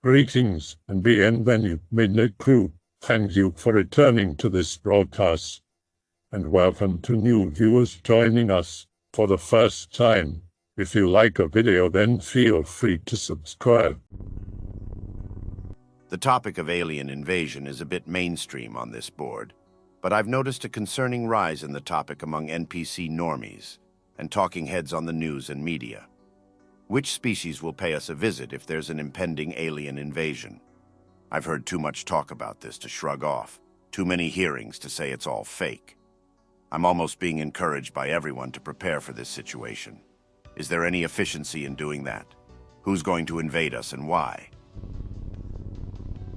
Greetings and bienvenue, Midnight Crew. Thank you for returning to this broadcast. And welcome to new viewers joining us for the first time. If you like a video, then feel free to subscribe. The topic of alien invasion is a bit mainstream on this board, but I've noticed a concerning rise in the topic among NPC normies and talking heads on the news and media. Which species will pay us a visit if there's an impending alien invasion? I've heard too much talk about this to shrug off, too many hearings to say it's all fake. I'm almost being encouraged by everyone to prepare for this situation. Is there any efficiency in doing that? Who's going to invade us and why?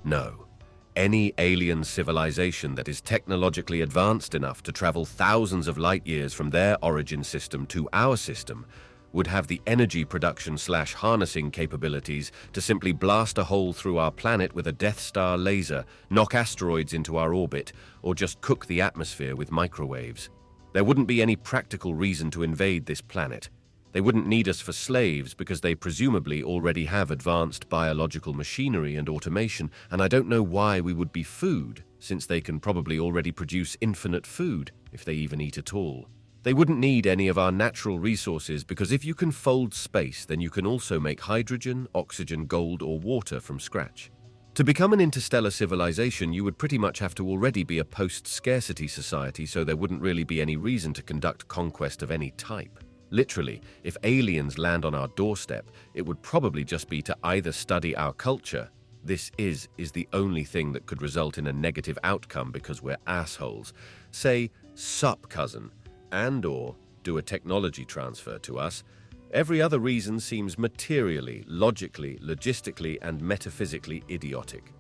No. Any alien civilization that is technologically advanced enough to travel thousands of light years from their origin system to our system would have the energy production/harnessing capabilities to simply blast a hole through our planet with a Death Star laser, knock asteroids into our orbit, or just cook the atmosphere with microwaves. There wouldn't be any practical reason to invade this planet. They wouldn't need us for slaves because they presumably already have advanced biological machinery and automation, and I don't know why we would be food, since they can probably already produce infinite food, if they even eat at all. They wouldn't need any of our natural resources because if you can fold space, then you can also make hydrogen, oxygen, gold, or water from scratch. To become an interstellar civilization, you would pretty much have to already be a post-scarcity society, so there wouldn't really be any reason to conduct conquest of any type. Literally, if aliens land on our doorstep, it would probably just be to either study our culture. This is the only thing that could result in a negative outcome because we're assholes. Say, sup, cousin, and/or do a technology transfer to us. Every other reason seems materially, logically, logistically, and metaphysically idiotic.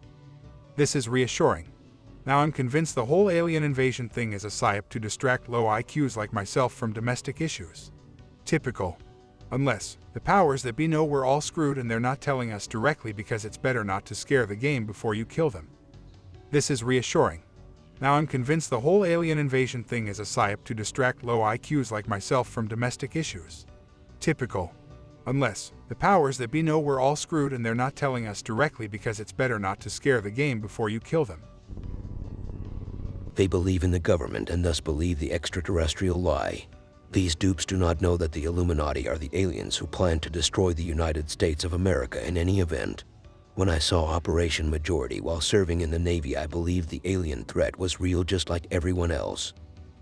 This is reassuring. Now I'm convinced the whole alien invasion thing is a psyop to distract low IQs like myself from domestic issues. Typical. Unless the powers that be know we're all screwed and they're not telling us directly because it's better not to scare the game before you kill them. This is reassuring. Now I'm convinced the whole alien invasion thing is a psyop to distract low IQs like myself from domestic issues. Typical. Unless the powers that be know we're all screwed and they're not telling us directly because it's better not to scare the game before you kill them. They believe in the government and thus believe the extraterrestrial lie. These dupes do not know that the Illuminati are the aliens who plan to destroy the United States of America in any event. When I saw Operation Majority while serving in the Navy, I believed the alien threat was real just like everyone else.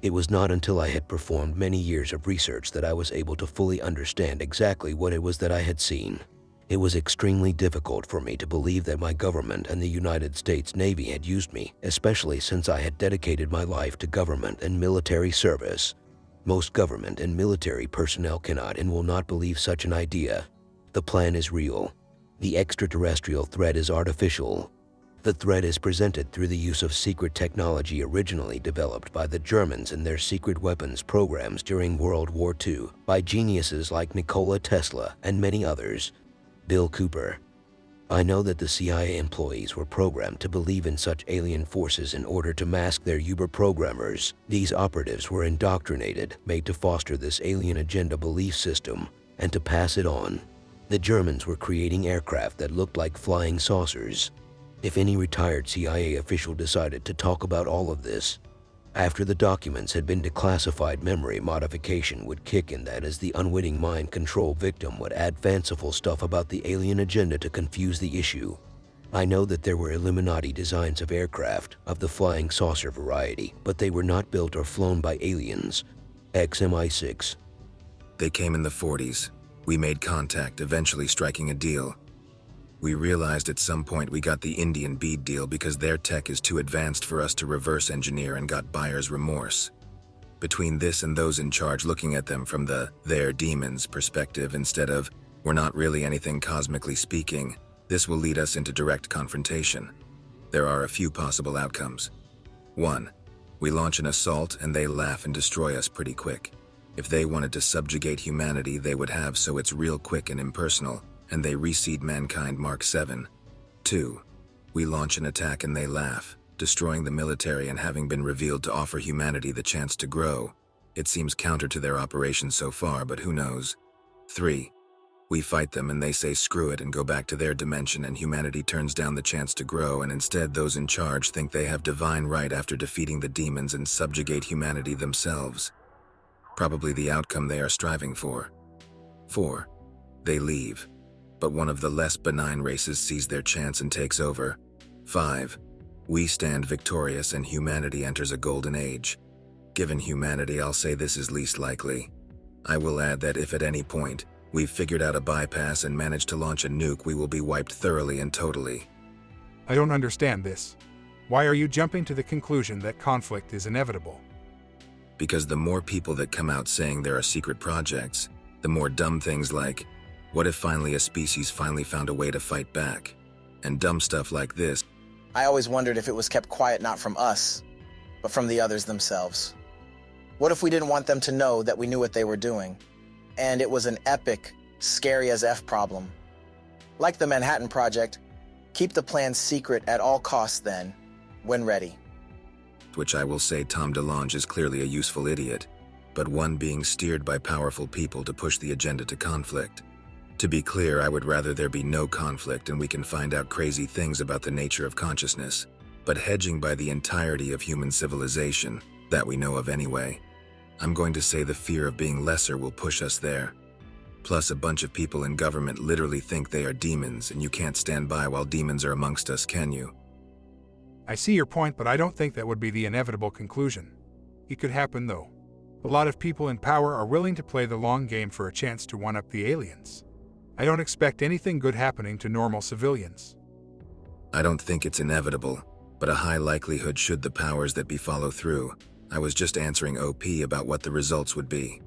It was not until I had performed many years of research that I was able to fully understand exactly what it was that I had seen. It was extremely difficult for me to believe that my government and the United States Navy had used me, especially since I had dedicated my life to government and military service. Most government and military personnel cannot and will not believe such an idea. The plan is real. The extraterrestrial threat is artificial. The threat is presented through the use of secret technology originally developed by the Germans in their secret weapons programs during World War II by geniuses like Nikola Tesla and many others. Bill Cooper. I know that the CIA employees were programmed to believe in such alien forces in order to mask their Uber programmers. These operatives were indoctrinated, made to foster this alien agenda belief system, and to pass it on. The Germans were creating aircraft that looked like flying saucers. If any retired CIA official decided to talk about all of this, after the documents had been declassified, memory modification would kick in. That is, the unwitting mind control victim would add fanciful stuff about the alien agenda to confuse the issue. I know that there were Illuminati designs of aircraft of the flying saucer variety, but they were not built or flown by aliens. XMI6. They came in the 40s. We made contact, eventually striking a deal. We realized at some point we got the Indian bead deal because their tech is too advanced for us to reverse engineer and got buyer's remorse. Between this and those in charge looking at them from the "they're demons" perspective instead of "we're not really anything cosmically speaking," this will lead us into direct confrontation. There are a few possible outcomes. 1. We launch an assault and they laugh and destroy us pretty quick. If they wanted to subjugate humanity, they would have, so it's real quick and impersonal, and they reseed mankind Mark 7. 2. We launch an attack and they laugh, destroying the military and having been revealed to offer humanity the chance to grow. It seems counter to their operation so far, but who knows. 3. We fight them and they say screw it and go back to their dimension, and humanity turns down the chance to grow, and instead those in charge think they have divine right after defeating the demons and subjugate humanity themselves. Probably the outcome they are striving for. 4. They leave, but one of the less benign races sees their chance and takes over. 5. We stand victorious and humanity enters a golden age. Given humanity, I'll say this is least likely. I will add that if at any point we've figured out a bypass and managed to launch a nuke, we will be wiped thoroughly and totally. I don't understand this. Why are you jumping to the conclusion that conflict is inevitable? Because the more people that come out saying there are secret projects, the more dumb things like, what if finally a species finally found a way to fight back? And dumb stuff like this. I always wondered if it was kept quiet not from us, but from the others themselves. What if we didn't want them to know that we knew what they were doing? And it was an epic, scary as F problem. Like the Manhattan Project, keep the plan secret at all costs then, when ready. Which I will say Tom DeLonge is clearly a useful idiot, but one being steered by powerful people to push the agenda to conflict. To be clear, I would rather there be no conflict and we can find out crazy things about the nature of consciousness, but hedging by the entirety of human civilization, that we know of anyway. I'm going to say the fear of being lesser will push us there. Plus, a bunch of people in government literally think they are demons, and you can't stand by while demons are amongst us, can you? I see your point, but I don't think that would be the inevitable conclusion. It could happen, though. A lot of people in power are willing to play the long game for a chance to one-up the aliens. I don't expect anything good happening to normal civilians. I don't think it's inevitable, but a high likelihood should the powers that be follow through. I was just answering OP about what the results would be.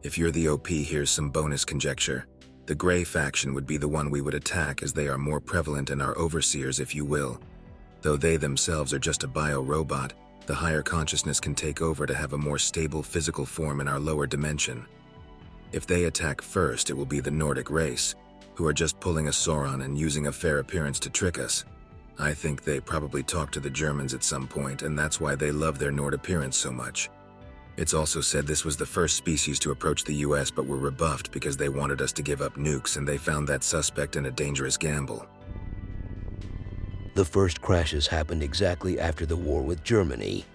If you're the OP, here's some bonus conjecture. The Grey faction would be the one we would attack, as they are more prevalent and are overseers, if you will. Though they themselves are just a bio-robot, the higher consciousness can take over to have a more stable physical form in our lower dimension. If they attack first, it will be the Nordic race, who are just pulling a Sauron and using a fair appearance to trick us. I think they probably talked to the Germans at some point, and that's why they love their Nord appearance so much. It's also said this was the first species to approach the US but were rebuffed because they wanted us to give up nukes, and they found that suspect in a dangerous gamble. The first crashes happened exactly after the war with Germany.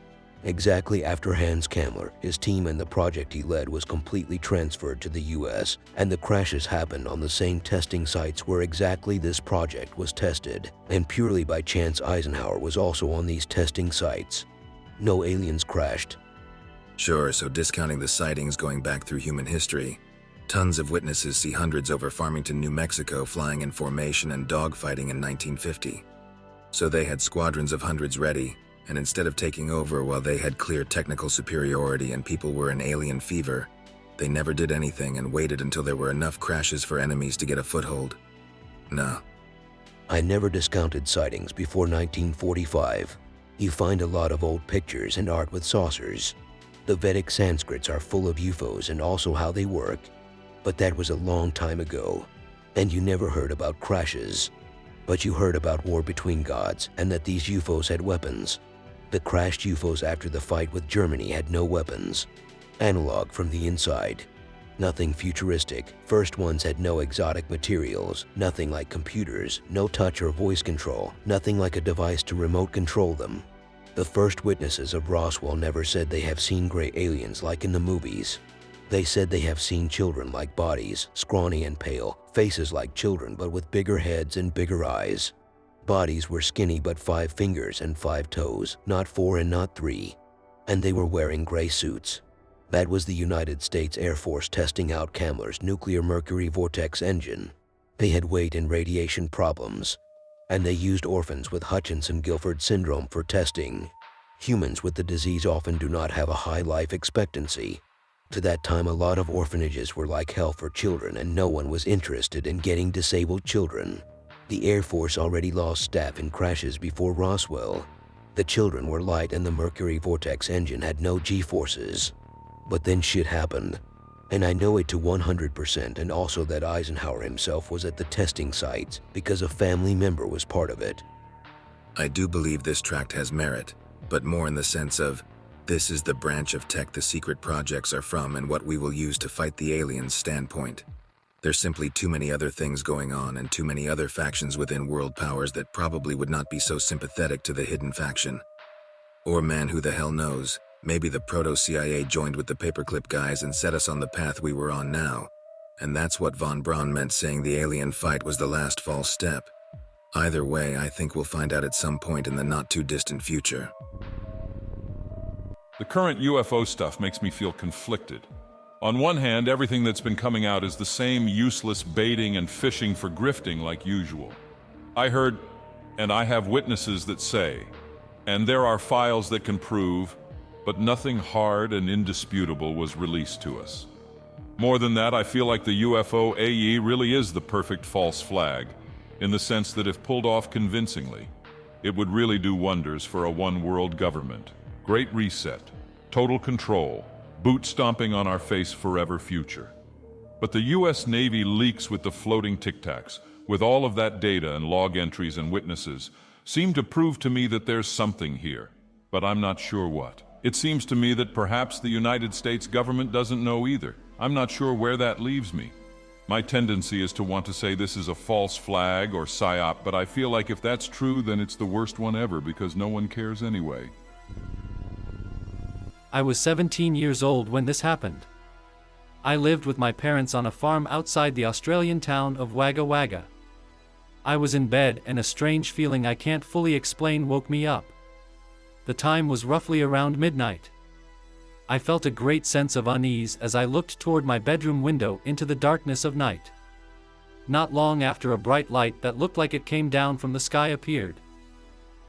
Exactly after Hans Kammler, his team and the project he led was completely transferred to the US, and the crashes happened on the same testing sites where exactly this project was tested, and purely by chance Eisenhower was also on these testing sites. No aliens crashed. Sure, so discounting the sightings going back through human history, tons of witnesses see hundreds over Farmington, New Mexico flying in formation and dogfighting in 1950. So they had squadrons of hundreds ready, and instead of taking over while they had clear technical superiority and people were in alien fever, they never did anything and waited until there were enough crashes for enemies to get a foothold. No. I never discounted sightings before 1945. You find a lot of old pictures and art with saucers. The Vedic Sanskrits are full of UFOs and also how they work. But that was a long time ago, and you never heard about crashes. But you heard about war between gods and that these UFOs had weapons. The crashed UFOs after the fight with Germany had no weapons. Analog from the inside. Nothing futuristic. First ones had no exotic materials, nothing like computers, no touch or voice control, nothing like a device to remote control them. The first witnesses of Roswell never said they have seen gray aliens like in the movies. They said they have seen children-like bodies, scrawny and pale, faces like children but with bigger heads and bigger eyes. Bodies were skinny but 5 fingers and 5 toes, not 4 and not 3. And they were wearing gray suits. That was the United States Air Force testing out Kammler's nuclear mercury vortex engine. They had weight and radiation problems, and they used orphans with Hutchinson-Gilford syndrome for testing. Humans with the disease often do not have a high life expectancy. To that time, a lot of orphanages were like hell for children, and no one was interested in getting disabled children. The Air Force already lost staff in crashes before Roswell. The children were light and the mercury vortex engine had no G-forces. But then shit happened. And I know it to 100%, and also that Eisenhower himself was at the testing sites because a family member was part of it. I do believe this tract has merit, but more in the sense of, this is the branch of tech the secret projects are from and what we will use to fight the aliens standpoint. There's simply too many other things going on and too many other factions within world powers that probably would not be so sympathetic to the hidden faction. Or man, who the hell knows, maybe the proto-CIA joined with the paperclip guys and set us on the path we were on now. And that's what von Braun meant saying the alien fight was the last false step. Either way, I think we'll find out at some point in the not-too-distant future. The current UFO stuff makes me feel conflicted. On one hand, everything that's been coming out is the same useless baiting and fishing for grifting like usual. I heard, and I have witnesses that say, and there are files that can prove, but nothing hard and indisputable was released to us. More than that, I feel like the UFO AE really is the perfect false flag, in the sense that if pulled off convincingly, it would really do wonders for a one-world government. Great reset, total control, boot stomping on our face forever future. But the US Navy leaks with the floating Tic Tacs, with all of that data and log entries and witnesses, seem to prove to me that there's something here, but I'm not sure what. It seems to me that perhaps the United States government doesn't know either. I'm not sure where that leaves me. My tendency is to want to say this is a false flag or psyop, but I feel like if that's true, then it's the worst one ever because no one cares anyway. I was 17 years old when this happened. I lived with my parents on a farm outside the Australian town of Wagga. I was in bed and a strange feeling I can't fully explain woke me up. The time was roughly around midnight. I felt a great sense of unease as I looked toward my bedroom window into the darkness of night. Not long after, a bright light that looked like it came down from the sky appeared.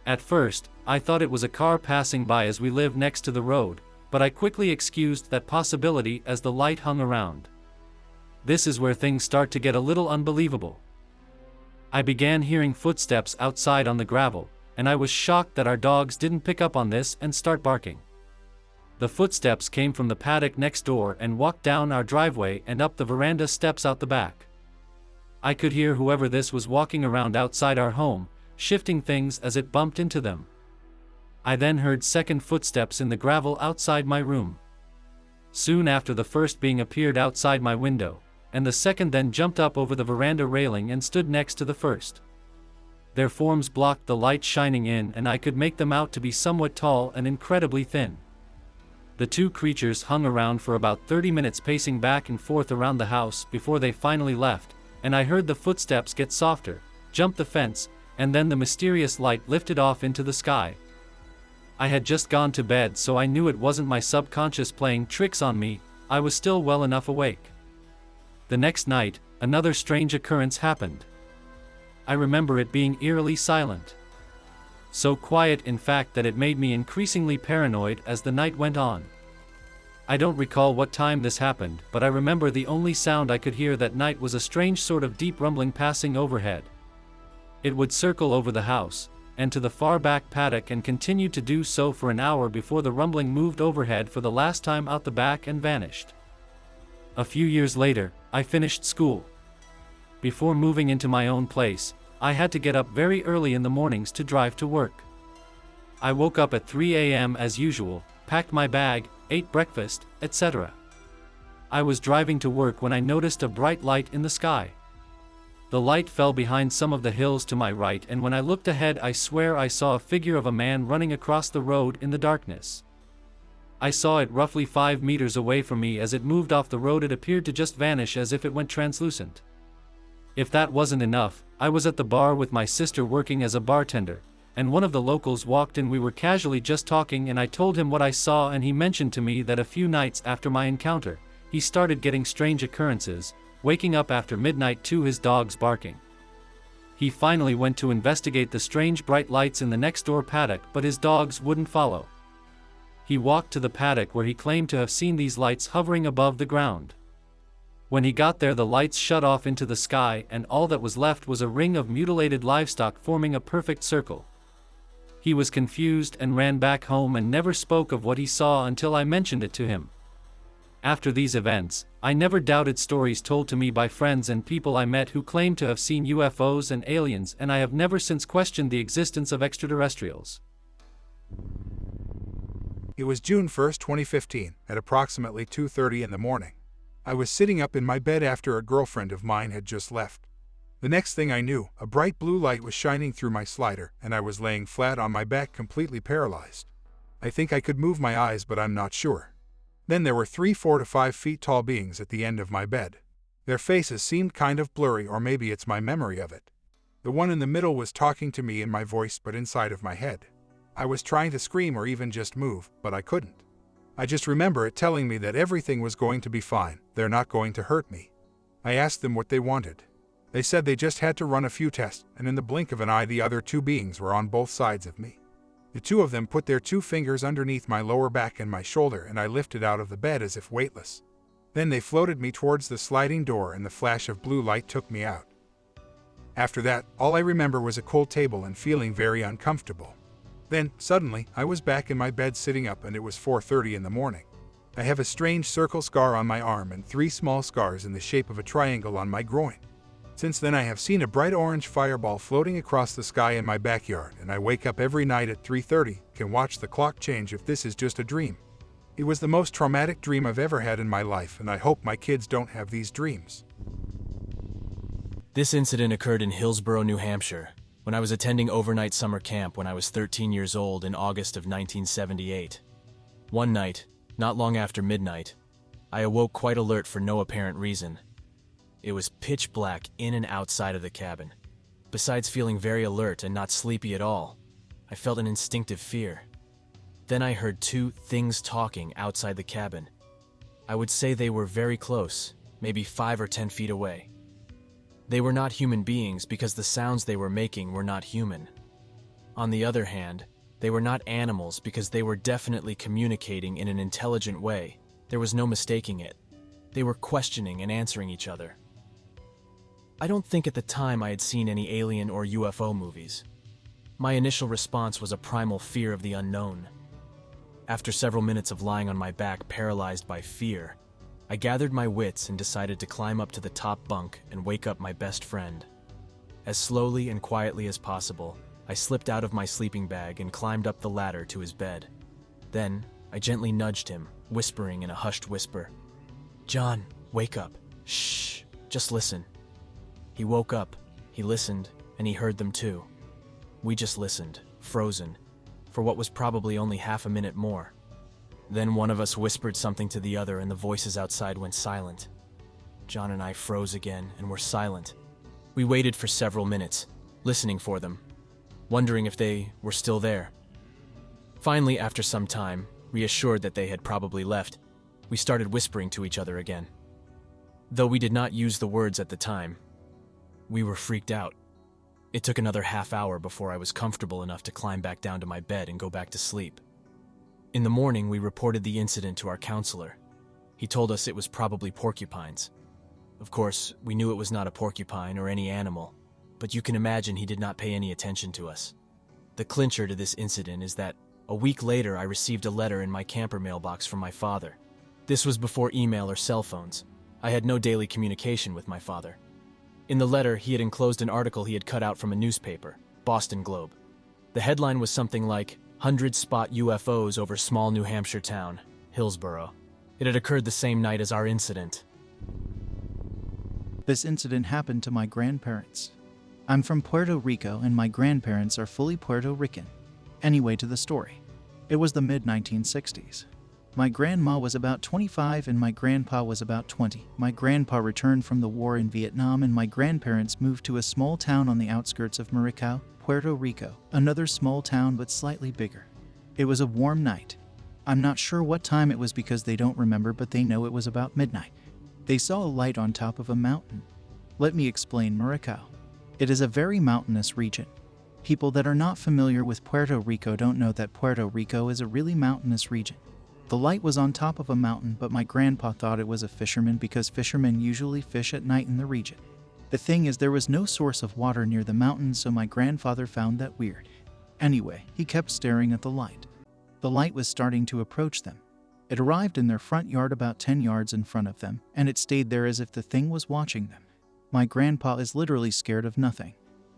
At first, I thought it was a car passing by as we lived next to the road, but I quickly excused that possibility as the light hung around. This is where things start to get a little unbelievable. I began hearing footsteps outside on the gravel, and I was shocked that our dogs didn't pick up on this and start barking. The footsteps came from the paddock next door and walked down our driveway and up the veranda steps out the back. I could hear whoever this was walking around outside our home, shifting things as it bumped into them. I then heard second footsteps in the gravel outside my room. Soon after, the first being appeared outside my window, and the second then jumped up over the veranda railing and stood next to the first. Their forms blocked the light shining in, and I could make them out to be somewhat tall and incredibly thin. The two creatures hung around for about 30 minutes, pacing back and forth around the house before they finally left, and I heard the footsteps get softer, jump the fence, and then the mysterious light lifted off into the sky. I had just gone to bed, so I knew it wasn't my subconscious playing tricks on me. I was still well enough awake. The next night, another strange occurrence happened. I remember it being eerily silent. So quiet, in fact, that it made me increasingly paranoid as the night went on. I don't recall what time this happened, but I remember the only sound I could hear that night was a strange sort of deep rumbling passing overhead. It would circle over the house, and to the far back paddock, and continued to do so for an hour before the rumbling moved overhead for the last time out the back and vanished. A few years later, I finished school. Before moving into my own place, I had to get up very early in the mornings to drive to work. I woke up at 3 a.m. as usual, packed my bag, ate breakfast, etc. I was driving to work when I noticed a bright light in the sky. The light fell behind some of the hills to my right, and when I looked ahead, I swear I saw a figure of a man running across the road in the darkness. I saw it roughly 5 meters away from me. As it moved off the road, it appeared to just vanish as if it went translucent. If that wasn't enough, I was at the bar with my sister working as a bartender, and one of the locals walked in. We were casually just talking, and I told him what I saw, and he mentioned to me that a few nights after my encounter, he started getting strange occurrences, waking up after midnight to his dogs barking. He finally went to investigate the strange bright lights in the next door paddock, but his dogs wouldn't follow. He walked to the paddock where he claimed to have seen these lights hovering above the ground. When he got there, the lights shut off into the sky, and all that was left was a ring of mutilated livestock forming a perfect circle. He was confused and ran back home and never spoke of what he saw until I mentioned it to him. After these events, I never doubted stories told to me by friends and people I met who claimed to have seen UFOs and aliens, and I have never since questioned the existence of extraterrestrials. It was June 1, 2015, at approximately 2:30 in the morning. I was sitting up in my bed after a girlfriend of mine had just left. The next thing I knew, a bright blue light was shining through my slider, and I was laying flat on my back, completely paralyzed. I think I could move my eyes, but I'm not sure. Then there were 4 to 5 feet tall beings at the end of my bed. Their faces seemed kind of blurry, or maybe it's my memory of it. The one in the middle was talking to me in my voice, but inside of my head. I was trying to scream or even just move, but I couldn't. I just remember it telling me that everything was going to be fine, they're not going to hurt me. I asked them what they wanted. They said they just had to run a few tests, and in the blink of an eye the other 2 beings were on both sides of me. The 2 of them put their 2 fingers underneath my lower back and my shoulder, and I lifted out of the bed as if weightless. Then they floated me towards the sliding door, and the flash of blue light took me out. After that, all I remember was a cold table and feeling very uncomfortable. Then, suddenly, I was back in my bed sitting up, and it was 4:30 in the morning. I have a strange circle scar on my arm and 3 small scars in the shape of a triangle on my groin. Since then I have seen a bright orange fireball floating across the sky in my backyard, and I wake up every night at 3:30, can watch the clock change if this is just a dream. It was the most traumatic dream I've ever had in my life, and I hope my kids don't have these dreams. This incident occurred in Hillsborough, New Hampshire, when I was attending overnight summer camp when I was 13 years old in August of 1978. One night, not long after midnight, I awoke quite alert for no apparent reason. It was pitch black in and outside of the cabin. Besides feeling very alert and not sleepy at all, I felt an instinctive fear. Then I heard 2 things talking outside the cabin. I would say they were very close, maybe 5 or 10 feet away. They were not human beings because the sounds they were making were not human. On the other hand, they were not animals because they were definitely communicating in an intelligent way. There was no mistaking it. They were questioning and answering each other. I don't think at the time I had seen any alien or UFO movies. My initial response was a primal fear of the unknown. After several minutes of lying on my back paralyzed by fear, I gathered my wits and decided to climb up to the top bunk and wake up my best friend. As slowly and quietly as possible, I slipped out of my sleeping bag and climbed up the ladder to his bed. Then, I gently nudged him, whispering in a hushed whisper, "John, wake up. Shh, just listen." He woke up, he listened, and he heard them too. We just listened, frozen, for what was probably only half a minute more. Then one of us whispered something to the other and the voices outside went silent. John and I froze again and were silent. We waited for several minutes, listening for them, wondering if they were still there. Finally, after some time, reassured that they had probably left, we started whispering to each other again. Though we did not use the words at the time, we were freaked out. It took another half hour before I was comfortable enough to climb back down to my bed and go back to sleep. In the morning, we reported the incident to our counselor. He told us it was probably porcupines. Of course, we knew it was not a porcupine or any animal, but you can imagine he did not pay any attention to us. The clincher to this incident is that a week later I received a letter in my camper mailbox from my father. This was before email or cell phones. I had no daily communication with my father. In the letter, he had enclosed an article he had cut out from a newspaper, Boston Globe. The headline was something like, "100 spot UFOs over small New Hampshire town, Hillsborough." It had occurred the same night as our incident. This incident happened to my grandparents. I'm from Puerto Rico and my grandparents are fully Puerto Rican. Anyway, to the story. It was the mid-1960s. My grandma was about 25 and my grandpa was about 20. My grandpa returned from the war in Vietnam and my grandparents moved to a small town on the outskirts of Maricao, Puerto Rico, another small town but slightly bigger. It was a warm night. I'm not sure what time it was because they don't remember, but they know it was about midnight. They saw a light on top of a mountain. Let me explain Maricao. It is a very mountainous region. People that are not familiar with Puerto Rico don't know that Puerto Rico is a really mountainous region. The light was on top of a mountain, but my grandpa thought it was a fisherman because fishermen usually fish at night in the region. The thing is, there was no source of water near the mountain, so my grandfather found that weird. Anyway, he kept staring at the light. The light was starting to approach them. It arrived in their front yard about 10 yards in front of them, and it stayed there as if the thing was watching them. My grandpa is literally scared of nothing.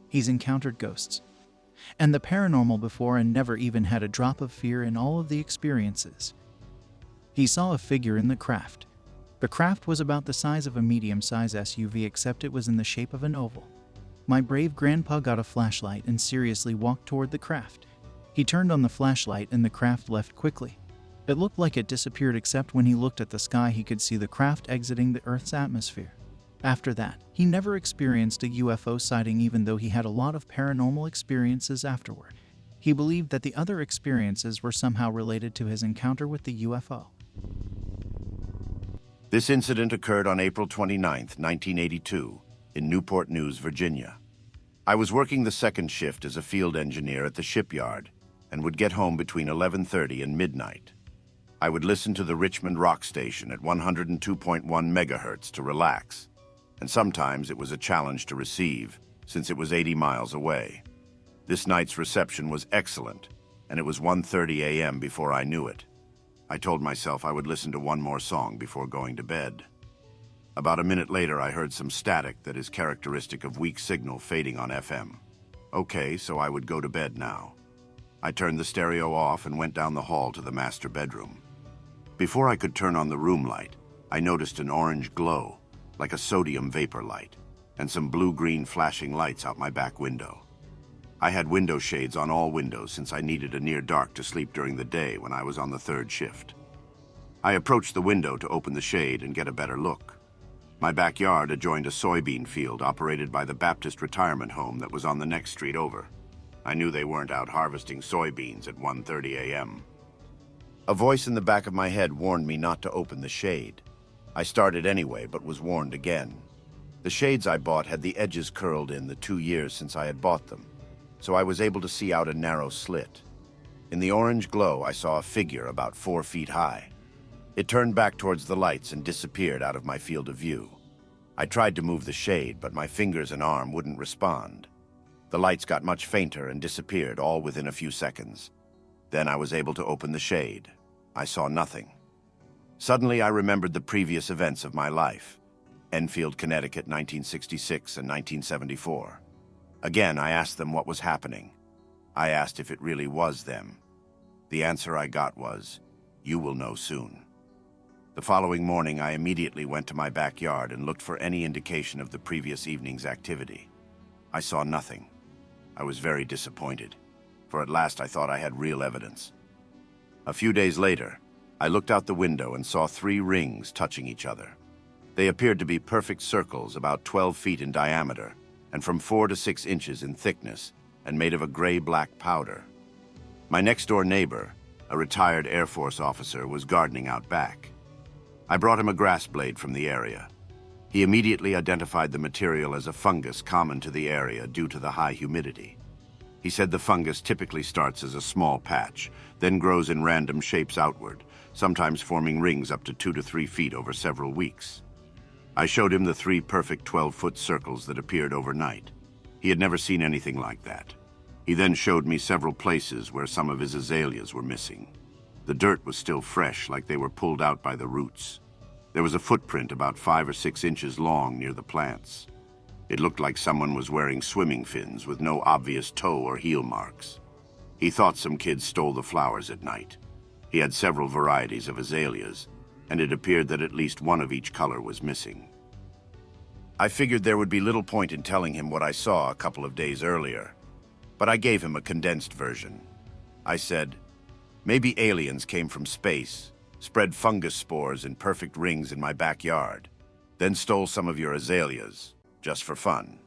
He's encountered ghosts and the paranormal before and never even had a drop of fear in all of the experiences. He saw a figure in the craft. The craft was about the size of a medium-sized SUV, except it was in the shape of an oval. My brave grandpa got a flashlight and seriously walked toward the craft. He turned on the flashlight and the craft left quickly. It looked like it disappeared, except when he looked at the sky he could see the craft exiting the Earth's atmosphere. After that, he never experienced a UFO sighting, even though he had a lot of paranormal experiences afterward. He believed that the other experiences were somehow related to his encounter with the UFO. This incident occurred on April 29, 1982, in Newport News, Virginia. I was working the second shift as a field engineer at the shipyard and would get home between 11:30 and midnight. I would listen to the Richmond rock station at 102.1 megahertz to relax, and sometimes it was a challenge to receive, since it was 80 miles away. This night's reception was excellent, and it was 1:30 a.m. before I knew it. I told myself I would listen to one more song before going to bed. About a minute later, I heard some static that is characteristic of weak signal fading on FM. Okay, so I would go to bed now. I turned the stereo off and went down the hall to the master bedroom. Before I could turn on the room light, I noticed an orange glow, like a sodium vapor light, and some blue-green flashing lights out my back window. I had window shades on all windows since I needed a near dark to sleep during the day when I was on the third shift. I approached the window to open the shade and get a better look. My backyard adjoined a soybean field operated by the Baptist retirement home that was on the next street over. I knew they weren't out harvesting soybeans at 1:30 a.m. A voice in the back of my head warned me not to open the shade. I started anyway, but was warned again. The shades I bought had the edges curled in the 2 years since I had bought them, so I was able to see out a narrow slit. In the orange glow, I saw a figure about 4 feet high. It turned back towards the lights and disappeared out of my field of view. I tried to move the shade, but my fingers and arm wouldn't respond. The lights got much fainter and disappeared, all within a few seconds. Then I was able to open the shade. I saw nothing. Suddenly, I remembered the previous events of my life: Enfield, Connecticut, 1966 and 1974. Again, I asked them what was happening. I asked if it really was them. The answer I got was, "You will know soon." The following morning, I immediately went to my backyard and looked for any indication of the previous evening's activity. I saw nothing. I was very disappointed, for at last I thought I had real evidence. A few days later, I looked out the window and saw 3 rings touching each other. They appeared to be perfect circles about 12 feet in diameter and from 4 to 6 inches in thickness and made of a gray-black powder. My next-door neighbor, a retired Air Force officer, was gardening out back. I brought him a grass blade from the area. He immediately identified the material as a fungus common to the area due to the high humidity. He said the fungus typically starts as a small patch, then grows in random shapes outward, sometimes forming rings up to 2 to 3 feet over several weeks. I showed him the 3 perfect 12-foot circles that appeared overnight. He had never seen anything like that. He then showed me several places where some of his azaleas were missing. The dirt was still fresh, like they were pulled out by the roots. There was a footprint about 5 or 6 inches long near the plants. It looked like someone was wearing swimming fins with no obvious toe or heel marks. He thought some kids stole the flowers at night. He had several varieties of azaleas, and it appeared that at least one of each color was missing. I figured there would be little point in telling him what I saw a couple of days earlier, but I gave him a condensed version. I said, "Maybe aliens came from space, spread fungus spores in perfect rings in my backyard, then stole some of your azaleas, just for fun."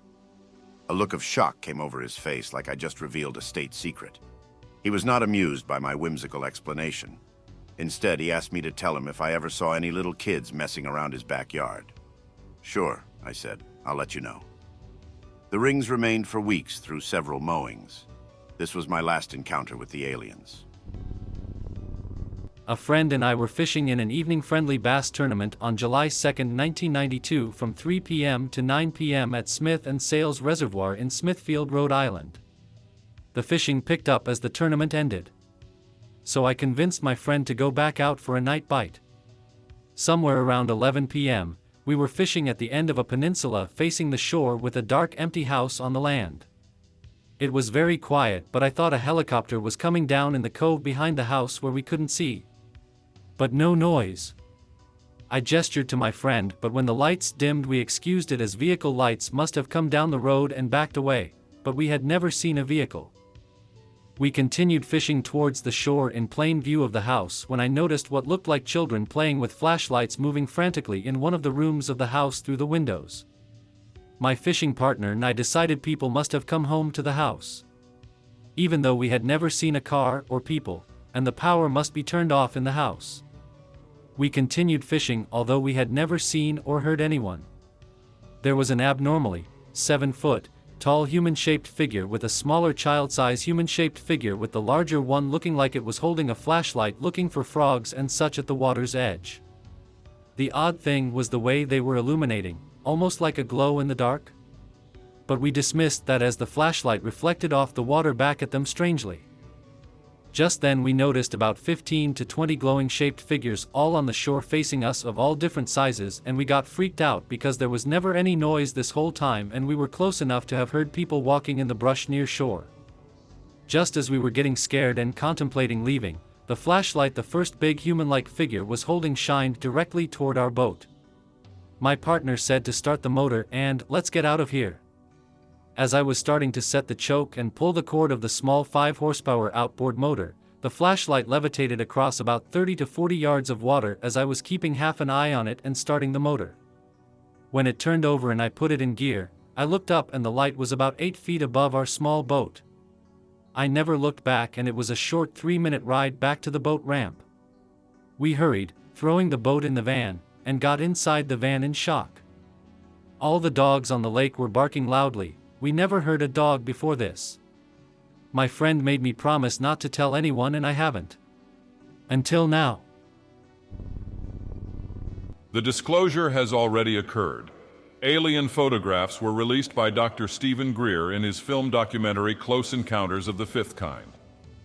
A look of shock came over his face, like I just revealed a state secret. He was not amused by my whimsical explanation. Instead, he asked me to tell him if I ever saw any little kids messing around his backyard. "Sure," I said, "I'll let you know." The rings remained for weeks through several mowings. This was my last encounter with the aliens. A friend and I were fishing in an evening-friendly bass tournament on July 2, 1992 from 3 p.m. to 9 p.m. at Smith and Sales Reservoir in Smithfield, Rhode Island. The fishing picked up as the tournament ended, so I convinced my friend to go back out for a night bite. Somewhere around 11 p.m., we were fishing at the end of a peninsula facing the shore with a dark, empty house on the land. It was very quiet, but I thought a helicopter was coming down in the cove behind the house where we couldn't see. But no noise. I gestured to my friend, but when the lights dimmed we excused it as vehicle lights must have come down the road and backed away, but we had never seen a vehicle. We continued fishing towards the shore in plain view of the house when I noticed what looked like children playing with flashlights moving frantically in one of the rooms of the house through the windows. My fishing partner and I decided people must have come home to the house. Even though we had never seen a car or people, and the power must be turned off in the house. We continued fishing although we had never seen or heard anyone. There was an abnormally 7-foot tall human-shaped figure with a smaller child-size human-shaped figure with the larger one looking like it was holding a flashlight looking for frogs and such at the water's edge. The odd thing was the way they were illuminating, almost like a glow in the dark. But we dismissed that as the flashlight reflected off the water back at them strangely. Just then we noticed about 15 to 20 glowing-shaped figures all on the shore facing us of all different sizes, and we got freaked out because there was never any noise this whole time and we were close enough to have heard people walking in the brush near shore. Just as we were getting scared and contemplating leaving, the flashlight the first big human-like figure was holding shined directly toward our boat. My partner said to start the motor and, "Let's get out of here." As I was starting to set the choke and pull the cord of the small 5-horsepower outboard motor, the flashlight levitated across about 30 to 40 yards of water as I was keeping half an eye on it and starting the motor. When it turned over and I put it in gear, I looked up and the light was about 8 feet above our small boat. I never looked back and it was a short 3-minute ride back to the boat ramp. We hurried, throwing the boat in the van, and got inside the van in shock. All the dogs on the lake were barking loudly. We never heard a dog before this. My friend made me promise not to tell anyone and I haven't. Until now. The disclosure has already occurred. Alien photographs were released by Dr. Stephen Greer in his film documentary Close Encounters of the Fifth Kind.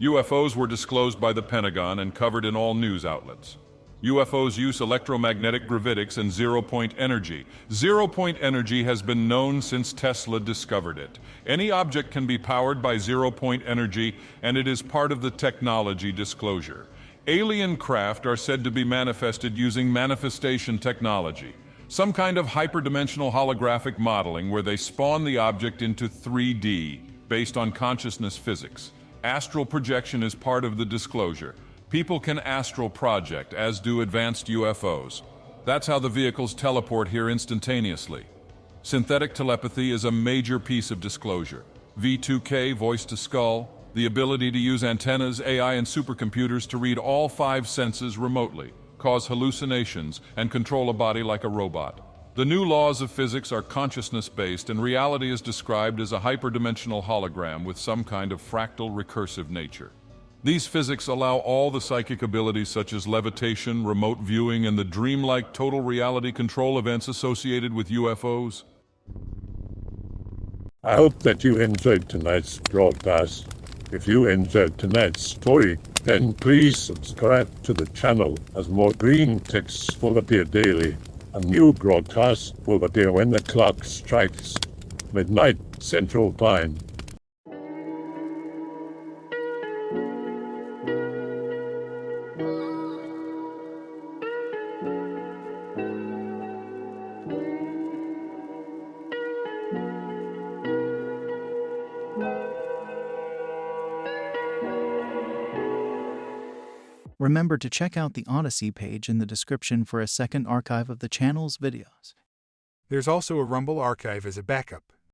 UFOs were disclosed by the Pentagon and covered in all news outlets. UFOs use electromagnetic gravitics and zero-point energy. Zero-point energy has been known since Tesla discovered it. Any object can be powered by zero-point energy, and it is part of the technology disclosure. Alien craft are said to be manifested using manifestation technology, some kind of hyperdimensional holographic modeling where they spawn the object into 3D based on consciousness physics. Astral projection is part of the disclosure. People can astral project, as do advanced UFOs. That's how the vehicles teleport here instantaneously. Synthetic telepathy is a major piece of disclosure. V2K, voice to skull, the ability to use antennas, AI, and supercomputers to read all 5 senses remotely, cause hallucinations, and control a body like a robot. The new laws of physics are consciousness-based, and reality is described as a hyperdimensional hologram with some kind of fractal recursive nature. These physics allow all the psychic abilities such as levitation, remote viewing, and the dreamlike total reality control events associated with UFOs. I hope that you enjoyed tonight's broadcast. If you enjoyed tonight's story, then please subscribe to the channel as more green texts will appear daily. A new broadcast will appear when the clock strikes midnight Central Time. Remember to check out the Odyssey page in the description for a second archive of the channel's videos. There's also a Rumble archive as a backup.